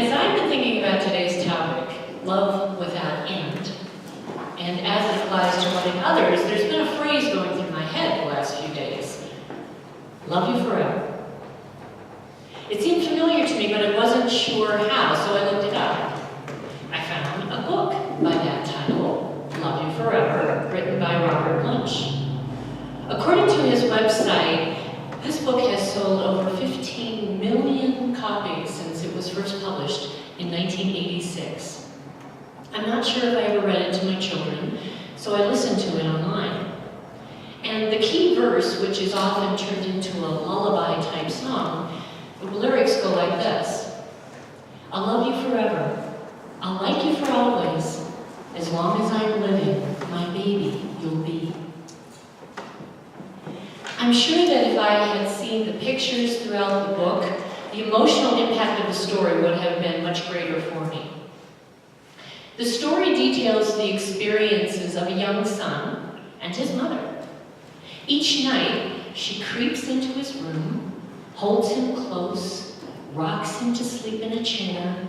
As I've been thinking about today's topic, love without end, and as it applies to loving others, there's been a phrase going through my head the last few days. Love you forever. It seemed familiar to me, but I wasn't sure how, so I looked it up. I found a book by that title, Love You Forever, written by Robert Munsch. According to his website, this book has sold over 15 million copies since it was first published in 1986. I'm not sure if I ever read it to my children, so I listened to it online. And the key verse, which is often turned into a lullaby-type song, the lyrics go like this. I'll love you forever. I'll like you for always. As long as I'm living, my baby you'll be. I'm sure that if I had seen the pictures throughout the book, the emotional impact of the story would have been much greater for me. The story details the experiences of a young son and his mother. Each night, she creeps into his room, holds him close, rocks him to sleep in a chair,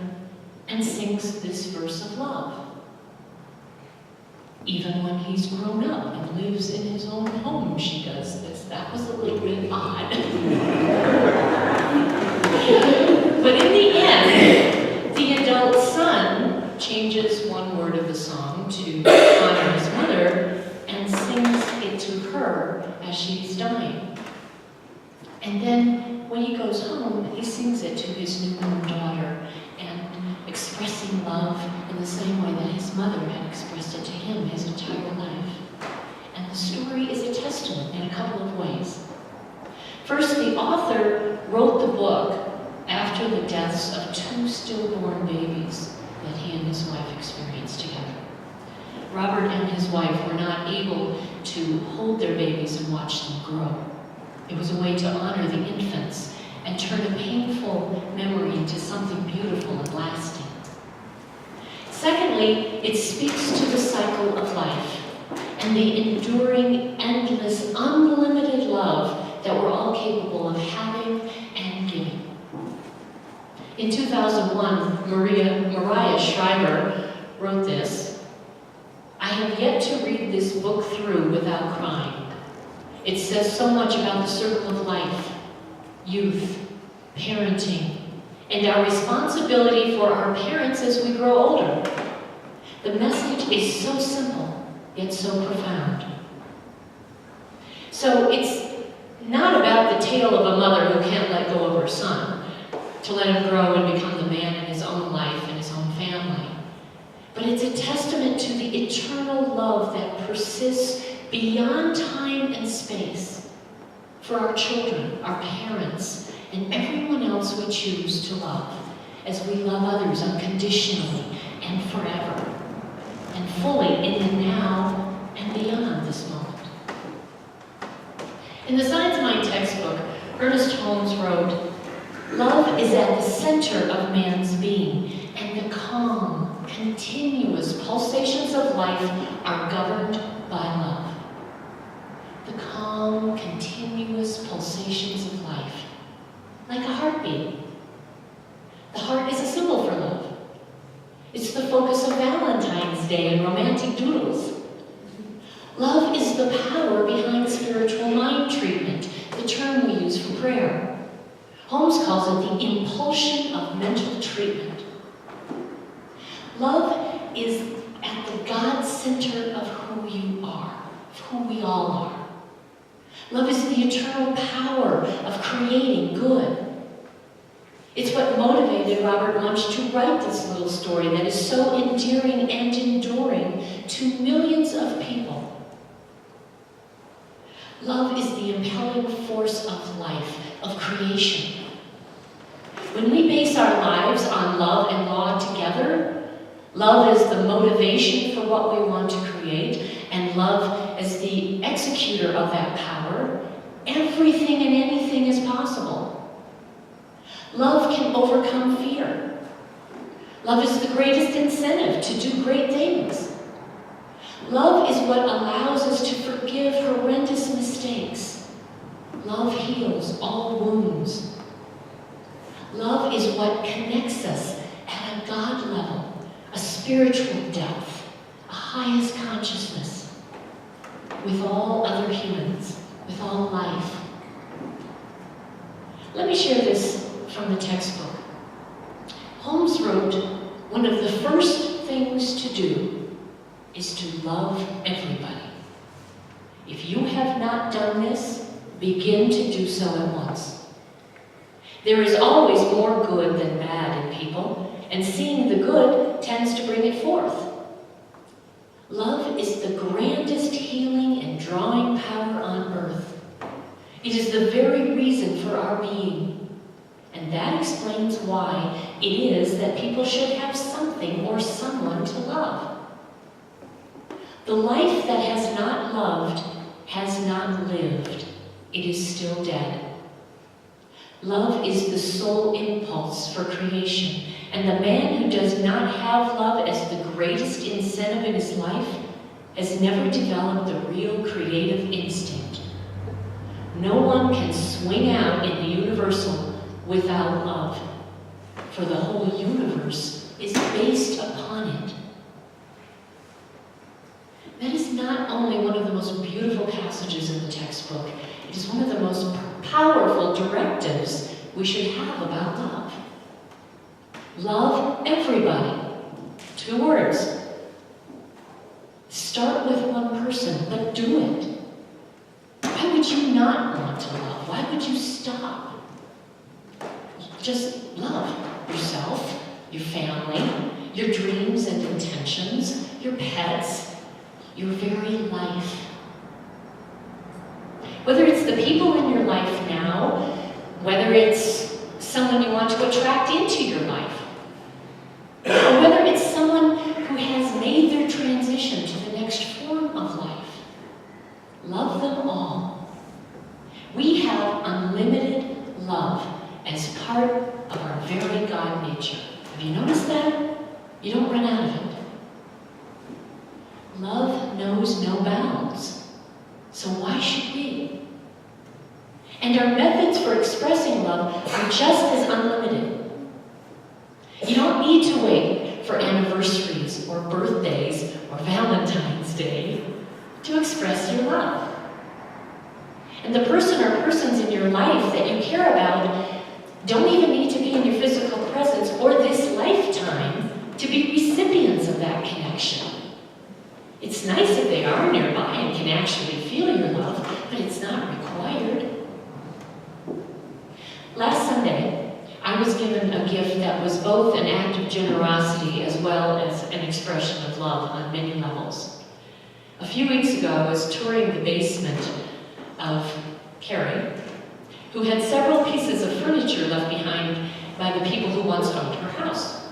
and sings this verse of love. Even when he's grown up and lives in his own home, she does this. That was a little bit odd. But in the end, the adult son changes one word of the song to honor his mother and sings it to her as she's dying. And then when he goes home, he sings it to his newborn daughter, and expressing love in the same way that his mother had expressed it to him his entire life. And the story is a testament in a couple of ways. First, the author wrote the book after the deaths of 2 stillborn babies that he and his wife experienced together. Robert and his wife were not able to hold their babies and watch them grow. It was a way to honor the infants and turn a painful memory into something beautiful and lasting. Secondly, it speaks to the cycle of life and the enduring, endless, unlimited love that we're all capable of having and giving. In 2001, Mariah Schreiber wrote this, I have yet to read this book through without crying. It says so much about the circle of life, youth, parenting, and our responsibility for our parents as we grow older. The message is so simple, yet so profound. So it's not about the tale of a mother who can't let go of her son to let him grow and become the man in his own life and his own family. But it's a testament to the eternal love that persists beyond time and space for our children, our parents, and everyone else we choose to love as we love others unconditionally and forever and fully in the now and beyond this moment. In the Science Mind textbook, Ernest Holmes wrote, love is at the center of man's being, and the calm, continuous pulsations of life are governed by love. The calm, continuous pulsations of life, like a heartbeat. The heart is a symbol for love. It's the focus of Valentine's Day and romantic doodles. Love is the power behind spiritual mind treatment, the term we use for prayer. Holmes calls it the impulsion of mental treatment. Love is at the God center of who you are, of who we all are. Love is the eternal power of creating good. It's what motivated Robert Munsch to write this little story that is so endearing and enduring to millions of people. Love is the impelling force of life, of creation. When we base our lives on love and law together, love is the motivation for what we want to create, and love as the executor of that power, everything and anything is possible. Love can overcome fear. Love is the greatest incentive to do great things. Love is what allows us to forgive horrendous mistakes. Love heals all wounds. Love is what connects us a God level, a spiritual depth, a highest consciousness with all other humans, with all life. Let me share this from the textbook. Holmes wrote, one of the first things to do is to love everybody. If you have not done this, begin to do so at once. There is always more good than bad in people, and seeing the good tends to bring it forth. Love is the grandest healing and drawing power on earth. It is the very reason for our being. And that explains why it is that people should have something or someone to love. The life that has not loved has not lived. It is still dead. Love is the sole impulse for creation, and the man who does not have love as the greatest incentive in his life has never developed the real creative instinct. No one can swing out in the universal without love, for the whole universe is based upon it. That is not only one of the most beautiful passages in the textbook, it is one of the most powerful directives we should have about love. Love everybody. 2 words. Start with one person, but do it. Why would you not want to love? Why would you stop? Just love yourself, your family, your dreams and intentions, your pets, your very life. Whether it's the people in your life now, whether it's someone you want to attract into your life, or whether it's someone who has made their transition to the next form of life, love them all. We have unlimited love as part of our very God nature. Have you noticed that? You don't run out of it. Love knows no bounds, so why should we? And our methods for expressing love are just as unlimited. You don't need to wait for anniversaries or birthdays or Valentine's Day to express your love. And the person or persons in your life that you care about don't even need to be in your physical presence or this lifetime to be recipients of that connection. It's nice if they are nearby and can actually feel your love, but it's not required. Last Sunday, I was given a gift that was both an act of generosity as well as an expression of love on many levels. A few weeks ago, I was touring the basement of Carrie, who had several pieces of furniture left behind by the people who once owned her house.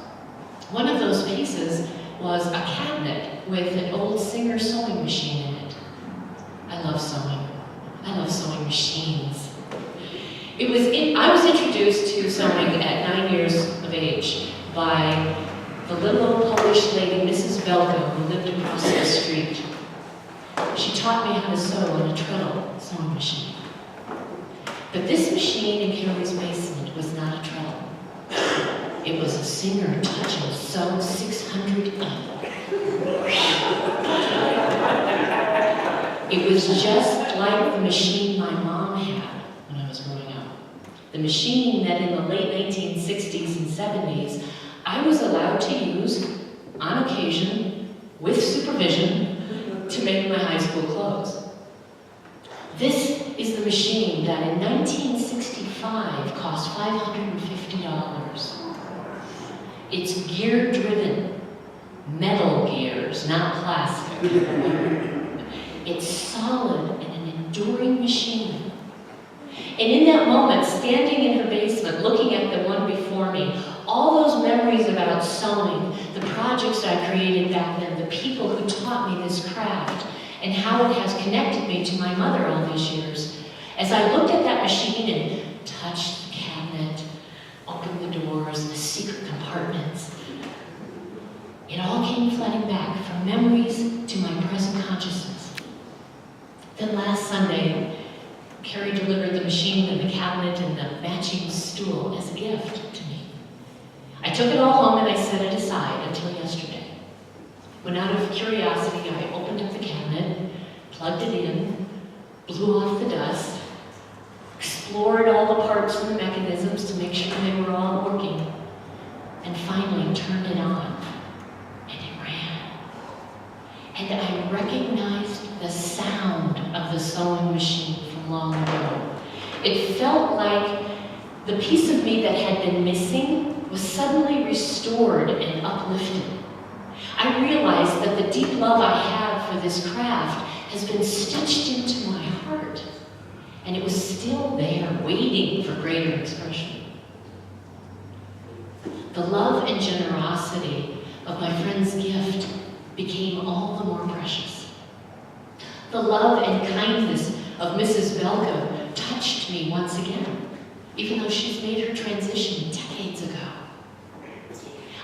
One of those pieces was a cabinet with an old Singer sewing machine in it. I love sewing. I love sewing machines. I was introduced to sewing at 9 years of age by the little old Polish lady, Mrs. Belko, who lived across the street. She taught me how to sew on a treadle sewing machine. But this machine in Carrie's basement was not a treadle. It was a Singer Touch and Sew 600E. It was just like the machine my mom had when I was growing up. The machine that in the late 1960s and 70s, I was allowed to use, on occasion, with supervision, to make my high school clothes. This is the machine that in 1965 cost $550. It's gear-driven, metal gears, not plastic. It's solid and an enduring machine. And in that moment, standing in her basement, looking at the one before me, all those memories about sewing, the projects I created back then, the people who taught me this craft, and how it has connected me to my mother all these years. As I looked at that machine and touched the cabinet, opened the doors, the secret compartments, it all came flooding back from memories to my present consciousness. Then last Sunday, Carrie delivered the machine and the cabinet and the matching stool as a gift to me. I took took it all home and I set it aside until yesterday, when out of curiosity I opened up the cabinet, plugged it in, blew off the dust, explored all the parts and the mechanisms to make sure they were all working, and finally turned it on, and it ran. And I recognized the sound of the sewing machine from long ago. It felt like the piece of me that had been missing was suddenly restored and uplifted. I realized that the deep love I have for this craft has been stitched into my heart, and it was still there, waiting for greater expression. The love and generosity of my friend's gift became all the more precious. The love and kindness of Mrs. Belka touched me once again, even though she's made her transition decades ago.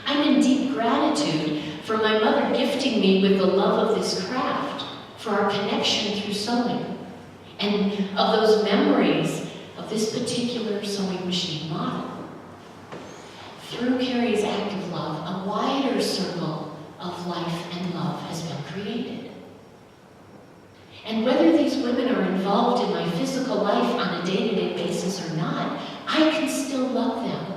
I'm in deep gratitude for my mother gifting me with the love of this craft, for our connection through sewing, and of those memories of this particular sewing machine model. Through Carrie's act of love, a wider circle of life and love has been created. And whether these women are involved in my physical life on a day-to-day basis or not, I can still love them.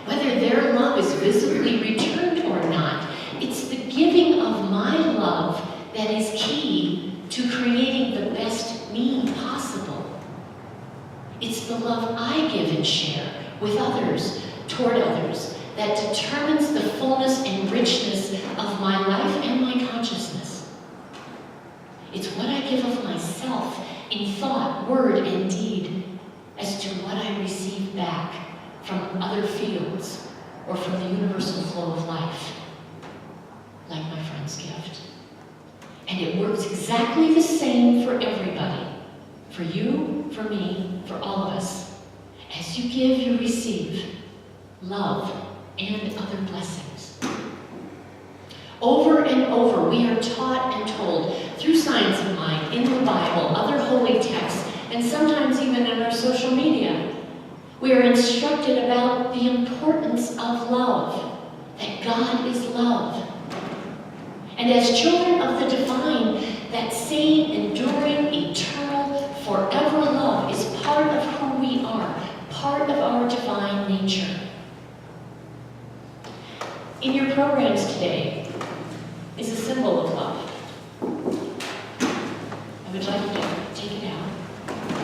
Whether their love is visibly returned or not, it's the giving of my love that is key to creating the best me possible. It's the love I give and share with others, toward others, that determines the fullness and richness of my life and my consciousness. It's what I give of myself in thought, word, and deed as to what I receive back from other fields or from the universal flow of life, like my friend's gift. And it works exactly the same for everybody, for you, for me, for all of us. As you give, you receive love and other blessings. Over and over, we are taught and told through science of mind, in the Bible, other holy texts, and sometimes even in our social media. We are instructed about the importance of love, that God is love. And as children of the divine, that same enduring, eternal, forever love is part of who we are, part of our divine nature. In your programs today is a symbol of love. I would like you to take it out.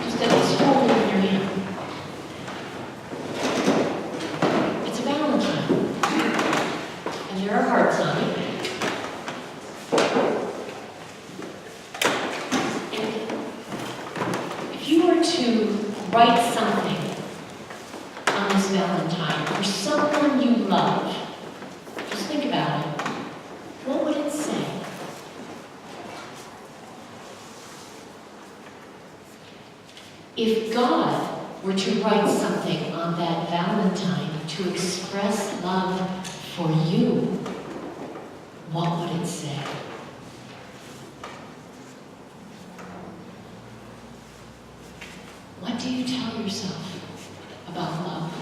Just at least hold it in your hand. It's a Valentine. And there are hearts on it. And if you were to write something on this Valentine for someone you love, just think about it. What would it say? If God were to write something on that Valentine to express love for you, what would it say? What do you tell yourself about love?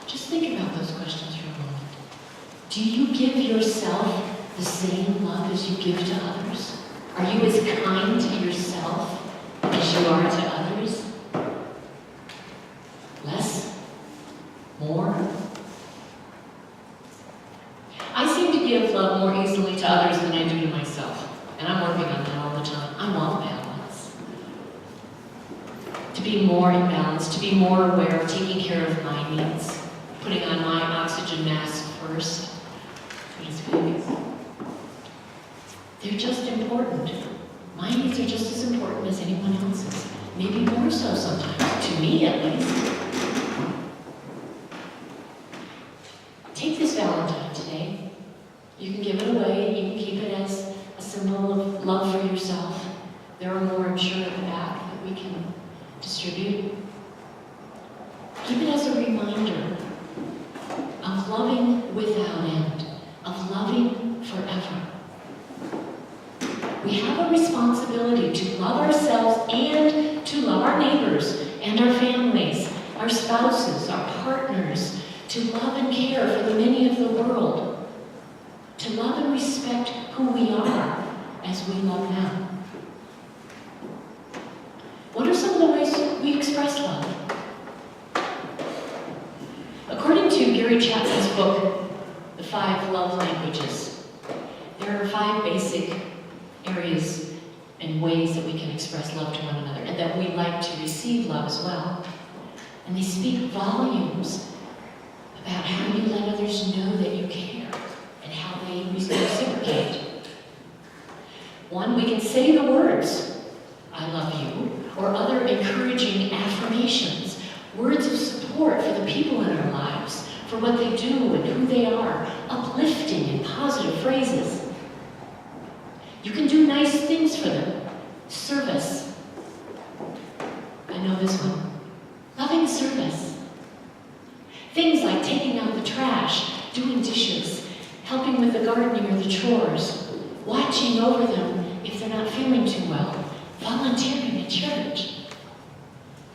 Just think about those questions for a moment. Do you give yourself the same love as you give to others? Are you as kind to yourself as you are to others? Less? More? I seem to give love more easily to others than I do to myself. And I'm working on that all the time. I want balance. To be more in balance, to be more aware of taking care of my needs, putting on my oxygen mask first. They're just important. My needs are just as important as anyone else's. Maybe more so sometimes, to me at least. Take this Valentine today. You can give it away. You can keep it as a symbol of love for yourself. There are more, I'm sure, at the back that we can distribute. Keep it as a reminder of loving without end, of loving forever. We have a responsibility to love ourselves and to love our neighbors and our families our spouses, our partners, to love and care for the many of the world, to love and respect who we are as we love them. What are some of the ways we express love? According to Gary Chapman's book, The 5 Love Languages, there are 5 basic areas and ways that we can express love to one another, and that we like to receive love as well. And they speak volumes about how you let others know that you care and how they reciprocate. 1, we can say the words, "I love you," or other encouraging affirmations, words of support for the people in our lives, for what they do and who they are, uplifting and positive phrases. You can do nice things for them. Service. I know this one. Loving service. Things like taking out the trash, doing dishes, helping with the gardening or the chores, watching over them if they're not feeling too well, volunteering at church.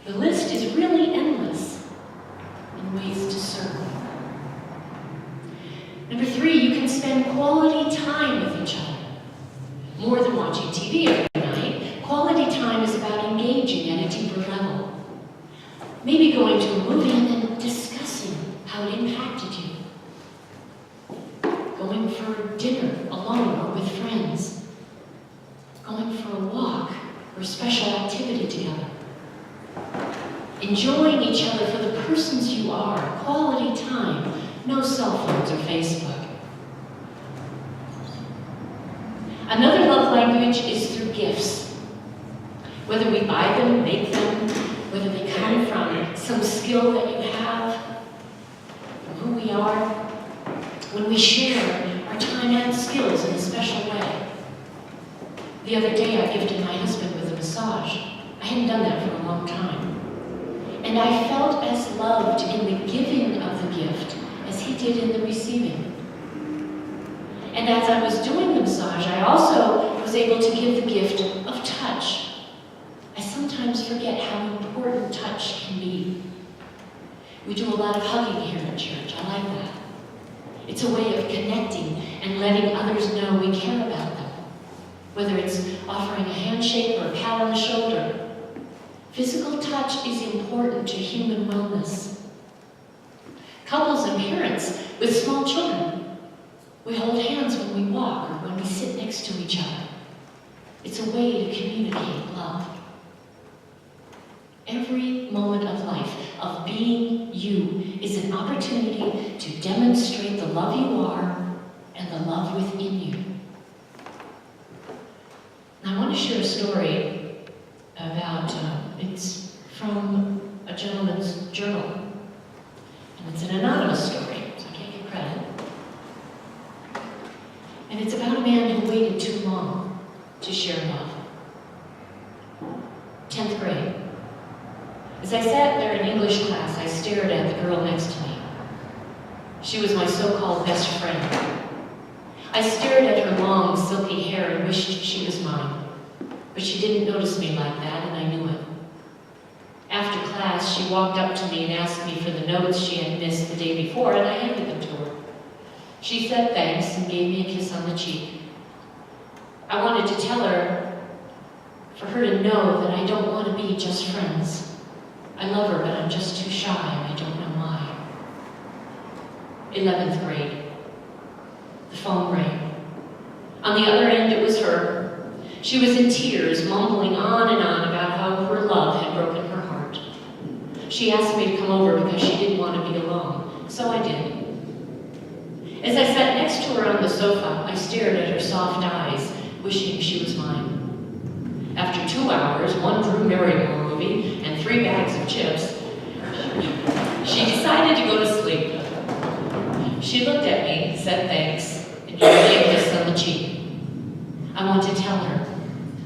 The list is really endless in ways to serve. Number 3, you can spend quality time with each other. More than watching TV every night, quality time is about engaging at a deeper level. Maybe going to a movie and then discussing how it impacted you. Going for dinner alone or with friends. Going for a walk or a special activity together. Enjoying each other for the persons you are. Quality time. No cell phones or Facebook. Another love language is through gifts. Whether we buy them, make them, whether they come from some skill that you have, from who we are, when we share our time and skills in a special way. The other day I gifted my husband with a massage. I hadn't done that for a long time. And I felt as loved in the giving of the gift as he did in the receiving. And as I was doing the massage, I also was able to give the gift of touch. I sometimes forget how important touch can be. We do a lot of hugging here at church. I like that. It's a way of connecting and letting others know we care about them. Whether it's offering a handshake or a pat on the shoulder. Physical touch is important to human wellness. Couples and parents with small children, we hold hands when we walk or when we sit next to each other. It's a way to communicate love. Every moment of life, of being you, is an opportunity to demonstrate the love you are and the love within you. Now, I want to share a story about, it's from a gentleman's journal. And it's an anonymous story, so I can't get credit. And it's about a man who waited too long to share love. 10th grade. As I sat there in English class, I stared at the girl next to me. She was my so-called best friend. I stared at her long, silky hair and wished she was mine. But she didn't notice me like that, and I knew it. After class, she walked up to me and asked me for the notes she had missed the day before, and I handed them to her. She said thanks and gave me a kiss on the cheek. I wanted to tell her, for her to know that I don't want to be just friends. I love her, but I'm just too shy, and I don't know why. 11th grade. The phone rang. On the other end, it was her. She was in tears, mumbling on and on about how her love had broken her heart. She asked me to come over because she didn't want to be alone, so I did. As I sat next to her on the sofa, I stared at her soft eyes, wishing she was mine. After 2 hours, 1 Drew Barrymore movie, and 3 bags of chips, she decided to go to sleep. She looked at me, said thanks, and gave me a kiss on the cheek. I want to tell her.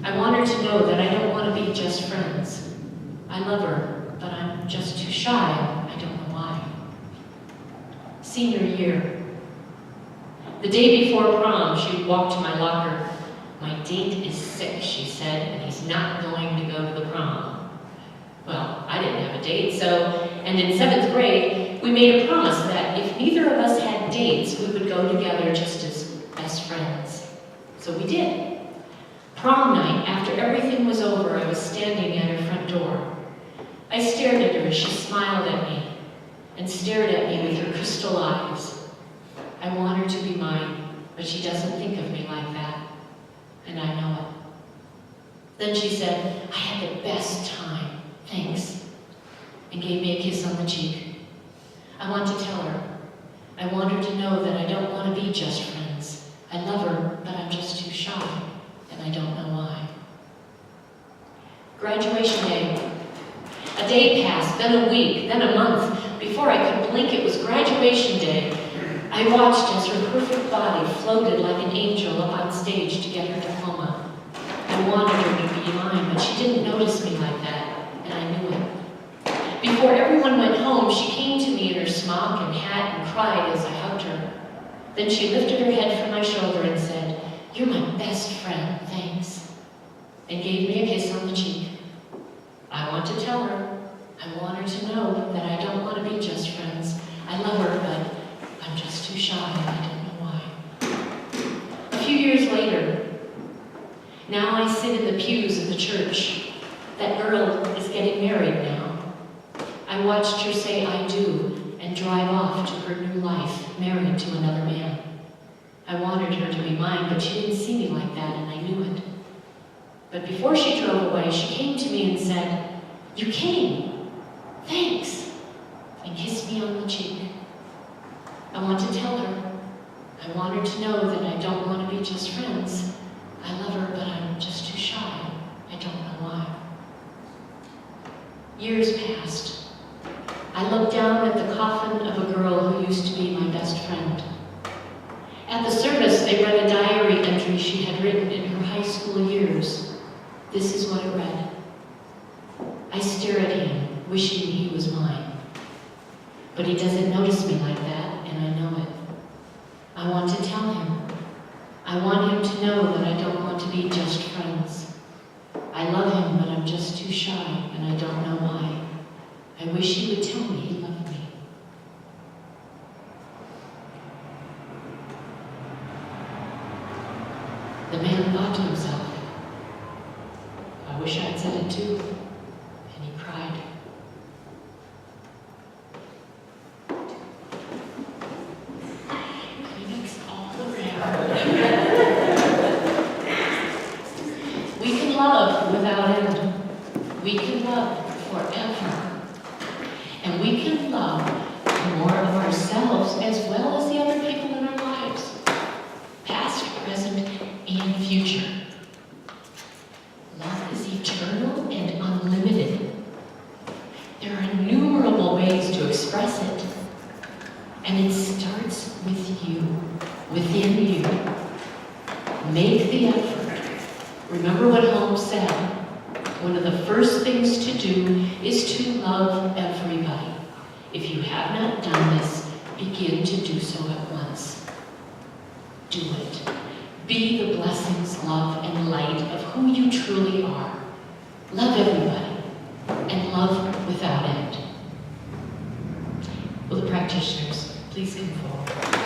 I want her to know that I don't want to be just friends. I love her, but I'm just too shy. I don't know why. Senior year. The day before prom, she walked to my locker. My date is sick, she said, and he's not going to go to the prom. Well, I didn't have a date, and in 7th grade, we made a promise that if neither of us had dates, we would go together just as best friends. So we did. Prom night, after everything was over, I was standing at her front door. I stared at her as she smiled at me and stared at me with her crystal eyes. I want her to be mine, but she doesn't think of me like that, and I know it. Then she said, "I had the best time, thanks," and gave me a kiss on the cheek. I want to tell her. I want her to know that I don't want to be just friends. I love her, but I'm just too shy, and I don't know why. Graduation day. A day passed, then a week, then a month. Before I could blink, it was graduation day. I watched as her perfect body floated like an angel up on stage to get her diploma. I wanted her to be mine, but she didn't notice me like that, and I knew it. Before everyone went home, she came to me in her smock and hat and cried as I hugged her. Then she lifted her head from my shoulder and said, "You're my best friend, thanks," and gave me a kiss on the cheek. I want to tell her. I want her to know that I don't want to be just friends. I love her, but I'm just too shy and I don't know why. A few years later, now I sit in the pews of the church. That girl is getting married now. I watched her say "I do" and drive off to her new life, married to another man. I wanted her to be mine, but she didn't see me like that, and I knew it. But before she drove away, she came to me and said, "You came, thanks," and kissed me on the cheek. I want to tell her. I want her to know that I don't want to be just friends. I love her, but I'm just too shy. I don't know why. Years passed. I looked down at the coffin of a girl who used to be my best friend. At the service, they read a diary entry she had written in her high school years. This is what it read. "I stare at him, wishing he was mine. But he doesn't notice me like that, and I know it. I want to tell him. I want him to know that I don't want to be just friends. I love him, but I'm just too shy, and I don't know why. I wish he would tell me he loved me." The man thought to himself, "I wish I'd said it too," and he cried. Kleenex all around. We can love without end. We can love forever. And we can love more of ourselves as well as the other people in our lives, past, present, and future. Love is eternal and unlimited. There are innumerable ways to express it, and it starts with you, within you. Make the effort. Remember what Holmes said. One of the first things to do is to love everybody. If you have not done this, begin to do so at once. Do it. Be the blessings, love, and light of who you truly are. Love everybody, and love without end. Will the practitioners please come forward?